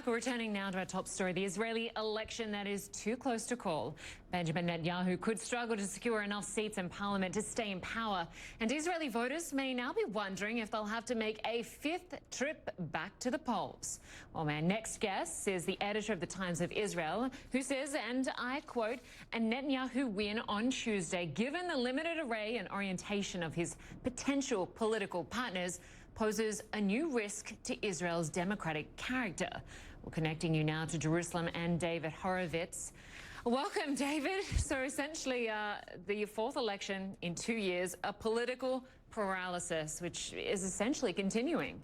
back. We're returning now to our top story, the Israeli election that is too close to call. Benjamin Netanyahu could struggle to secure enough seats in parliament to stay in power. And Israeli voters may now be wondering if they'll have to make a fifth trip back to the polls. Well, my next guest is the editor of the Times of Israel, who says, and I quote, a Netanyahu win on Tuesday, given the limited array and orientation of his potential political partners, poses a new risk to Israel's democratic character. We're connecting you now to Jerusalem and David Horovitz. Welcome, David. So essentially, the fourth election in 2 years, a political paralysis, which is essentially continuing.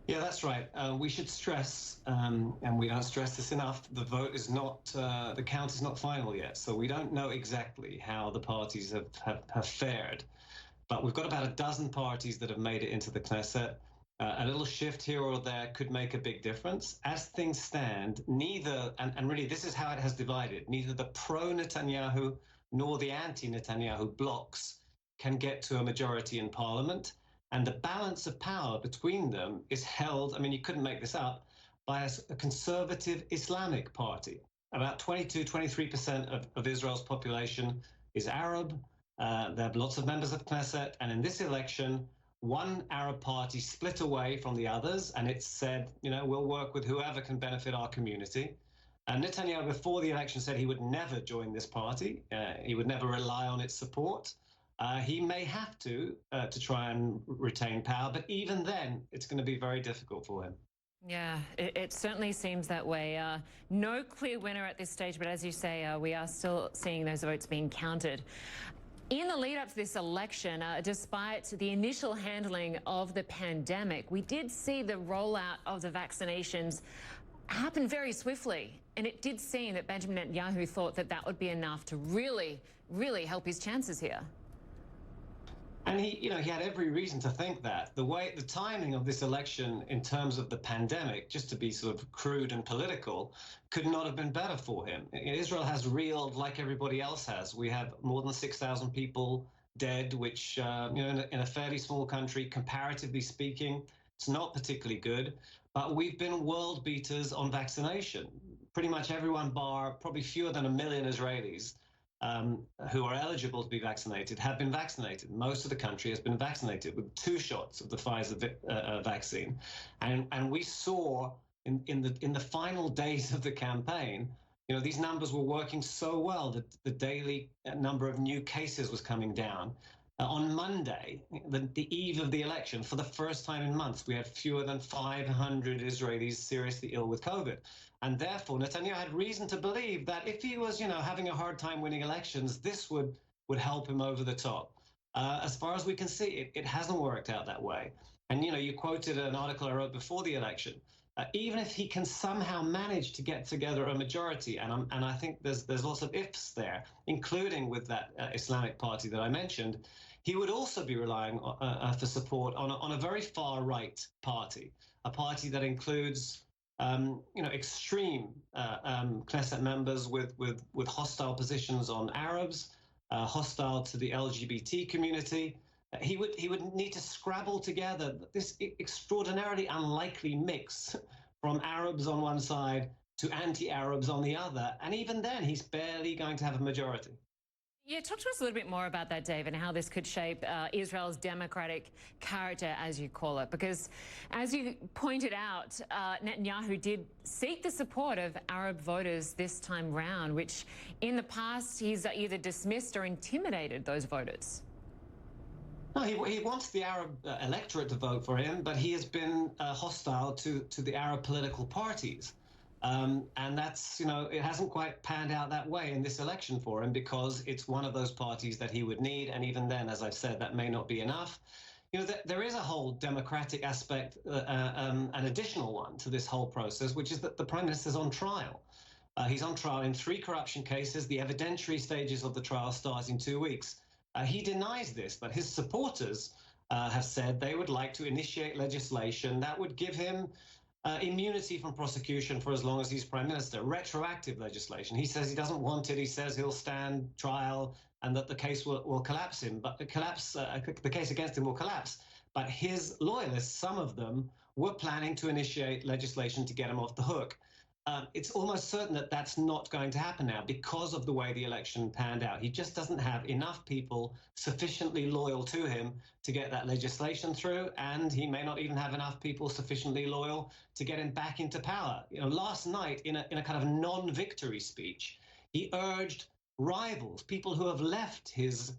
Yeah, that's right. We should stress, and we don't stress this enough, the vote is not, the count is not final yet. So we don't know exactly how the parties have fared. But we've got about a dozen parties that have made it into the Knesset. A little shift here or there could make a big difference. As things stand, neither, and really this is how it has divided, neither the pro-Netanyahu nor the anti-Netanyahu blocs can get to a majority in parliament. And the balance of power between them is held, I mean, you couldn't make this up, by a conservative Islamic party. About 22-23% of Israel's population is Arab. There are lots of members of Knesset, and in this election, one Arab party split away from the others, and it said, you know, we'll work with whoever can benefit our community. And Netanyahu, before the election, said he would never join this party. He would never rely on its support. He may have to try and retain power, but even then, it's going to be very difficult for him. Yeah, it certainly seems that way. No clear winner at this stage, but as you say, we are still seeing those votes being counted. In the lead up to this election, despite the initial handling of the pandemic, we did see the rollout of the vaccinations happen very swiftly. And it did seem that Benjamin Netanyahu thought that that would be enough to really, really help his chances here. And he had every reason to think that. The timing of this election in terms of the pandemic, just to be sort of crude and political, could not have been better for him. Israel has reeled like everybody else has. We have more than 6,000 people dead, which, in a fairly small country, comparatively speaking, it's not particularly good. But we've been world beaters on vaccination. Pretty much everyone bar probably fewer than 1 million Israelis who are eligible to be vaccinated have been vaccinated. Most of the country has been vaccinated with 2 shots of the Pfizer vaccine, and we saw in the final days of the campaign, these numbers were working so well that the daily number of new cases was coming down. On Monday, the eve of the election, for the first time in months, we had fewer than 500 Israelis seriously ill with COVID. And therefore, Netanyahu had reason to believe that if he was, having a hard time winning elections, this would help him over the top. As far as we can see, it hasn't worked out that way. And, you quoted an article I wrote before the election. Even if he can somehow manage to get together a majority, and I think there's lots of ifs there, including with that Islamic party that I mentioned, he would also be relying for support on a very far-right party, a party that includes extreme Knesset members with hostile positions on Arabs, hostile to the LGBT community. He would need to scrabble together this extraordinarily unlikely mix from Arabs on one side to anti-Arabs on the other. And even then, he's barely going to have a majority. Yeah, talk to us a little bit more about that, Dave, and how this could shape Israel's democratic character, as you call it. Because, as you pointed out, Netanyahu did seek the support of Arab voters this time round, which in the past he's either dismissed or intimidated those voters. No, he wants the Arab electorate to vote for him, but he has been hostile to the Arab political parties. And that's, it hasn't quite panned out that way in this election for him, because it's one of those parties that he would need. And even then, as I've said, that may not be enough. There is a whole democratic aspect, an additional one to this whole process, which is that the Prime Minister's on trial. He's on trial in 3 corruption cases. The evidentiary stages of the trial start in 2 weeks. He denies this, but his supporters have said they would like to initiate legislation that would give him immunity from prosecution for as long as he's prime minister, retroactive legislation. He says he doesn't want it. He says he'll stand trial and that the case will collapse him, but the case against him will collapse. But his loyalists, some of them, were planning to initiate legislation to get him off the hook. It's almost certain that that's not going to happen now because of the way the election panned out. He just doesn't have enough people sufficiently loyal to him to get that legislation through, and he may not even have enough people sufficiently loyal to get him back into power. Last night in a kind of non-victory speech, he urged rivals, people who have left his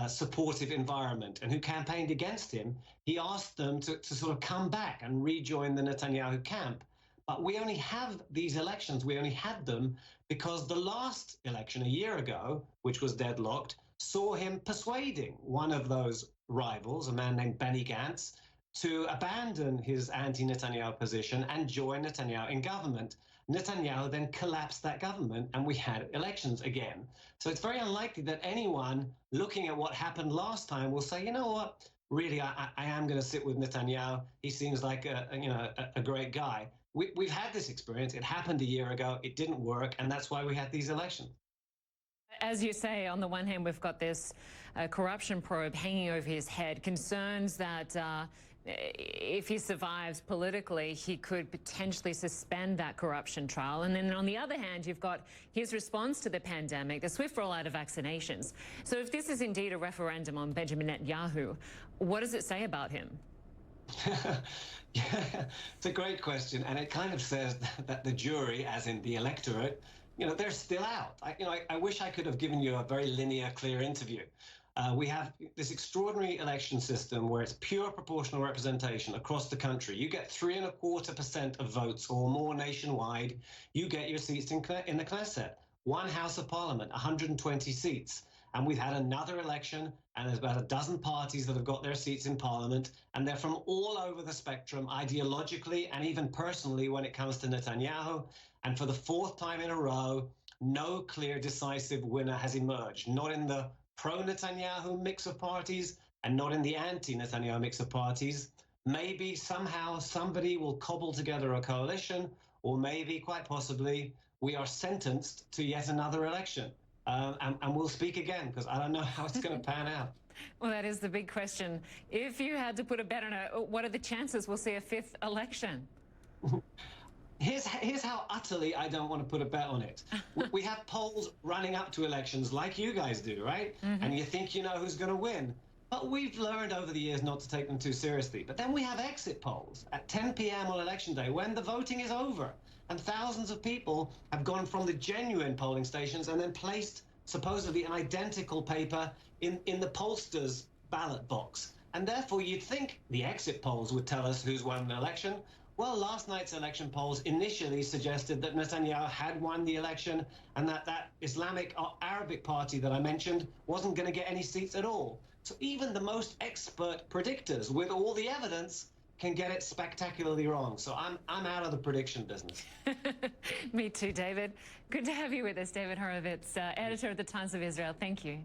supportive environment and who campaigned against him, he asked them to sort of come back and rejoin the Netanyahu camp. But we only have these elections, we only had them because the last election a year ago, which was deadlocked, saw him persuading one of those rivals, a man named Benny Gantz, to abandon his anti-Netanyahu position and join Netanyahu in government. Netanyahu then collapsed that government and we had elections again. So it's very unlikely that anyone looking at what happened last time will say, you know what, really, I am going to sit with Netanyahu. He seems like a great guy. We've had this experience. It happened a year ago. It didn't work, and that's why we had these elections. As you say, on the one hand, we've got this corruption probe hanging over his head, concerns that if he survives politically, he could potentially suspend that corruption trial. And then on the other hand, you've got his response to the pandemic, the swift rollout of vaccinations. So if this is indeed a referendum on Benjamin Netanyahu, what does it say about him? Yeah, it's a great question, and it kind of says that the jury, as in the electorate, they're still out. I wish I could have given you a very linear, clear interview. We have this extraordinary election system where it's pure proportional representation across the country. You get 3.25% of votes or more nationwide, you get your seats in the Knesset. One House of Parliament, 120 seats. And we've had another election, and there's about a dozen parties that have got their seats in Parliament, and they're from all over the spectrum, ideologically and even personally when it comes to Netanyahu. And for the fourth time in a row, no clear, decisive winner has emerged, not in the pro-Netanyahu mix of parties and not in the anti-Netanyahu mix of parties. Maybe somehow somebody will cobble together a coalition, or maybe, quite possibly, we are sentenced to yet another election. And we'll speak again, because I don't know how it's going to pan out. Well, that is the big question. If you had to put a bet on it, what are the chances we'll see a fifth election? Here's how utterly I don't want to put a bet on it. We have polls running up to elections like you guys do, right? Mm-hmm. And you think you know who's going to win. But we've learned over the years not to take them too seriously. But then we have exit polls at 10 p.m. on election day when the voting is over. And thousands of people have gone from the genuine polling stations and then placed supposedly an identical paper in the pollster's ballot box. And therefore, you'd think the exit polls would tell us who's won an election. Well, last night's election polls initially suggested that Netanyahu had won the election and that Islamic or Arabic party that I mentioned wasn't going to get any seats at all. So even the most expert predictors with all the evidence can get it spectacularly wrong. So I'm out of the prediction business. Me too, David. Good to have you with us, David Horovitz, editor of the Times of Israel. Thank you.